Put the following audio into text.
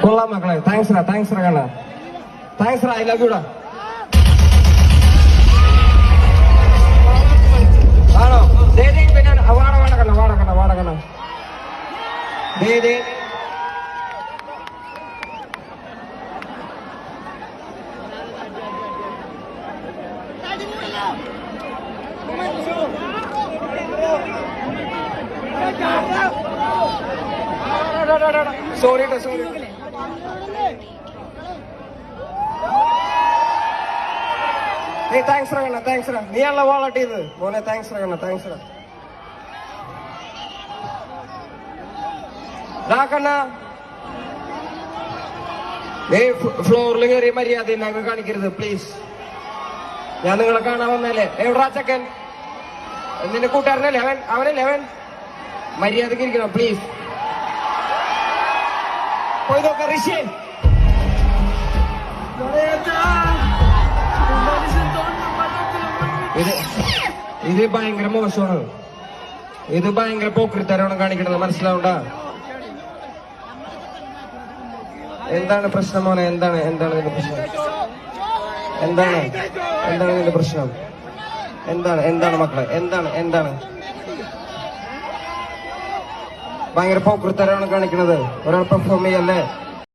കൊള്ളാം മക്കളെ. താങ്ക്സ് റാ കണ്ണ. താങ്ക്സ് റാ. ഐ ലവ് യുടാ. ആണോ? പിന്നെ വാടകണ്ണ ദേ സോറി. താങ്ക്സ് റാ. നീയാണല്ലോ വാളട്ടിയത് മോനെ. താങ്ക്സ് റാ. കണ്ണ ഫ്ലോറിൽ കയറി മര്യാദ ഇല്ലാതെ കാണിക്കരുത് പ്ലീസ്. ഞാൻ നിങ്ങളെ കാണാൻ വന്നല്ലേ. എവിടാ ചക്കൻ? നിന്റെ കൂട്ടുകാരനല്ലേ അവൻ? മര്യാദക്ക് ഇരിക്കണം പ്ലീസ്. പോയി നോക്കാം ഋഷി. ഇത് ഭയങ്കര മോശമാണ്. ഇത് ഭയങ്കര പോക്രിത്തരമാണ് കാണിക്കണത്. മനസ്സിലാവണ്ട. എന്താണ് പ്രശ്നം മോനെ? എന്താണ് നിന്റെ പ്രശ്നം? എന്താണ് നിന്റെ പ്രശ്നം? എന്താണ് മക്കളെ? എന്താണ് ഭയങ്കര പോക്രിത്തരമാണ് കാണിക്കണത്. ഒരാൾ പെർഫോം ചെയ്യല്ലേ?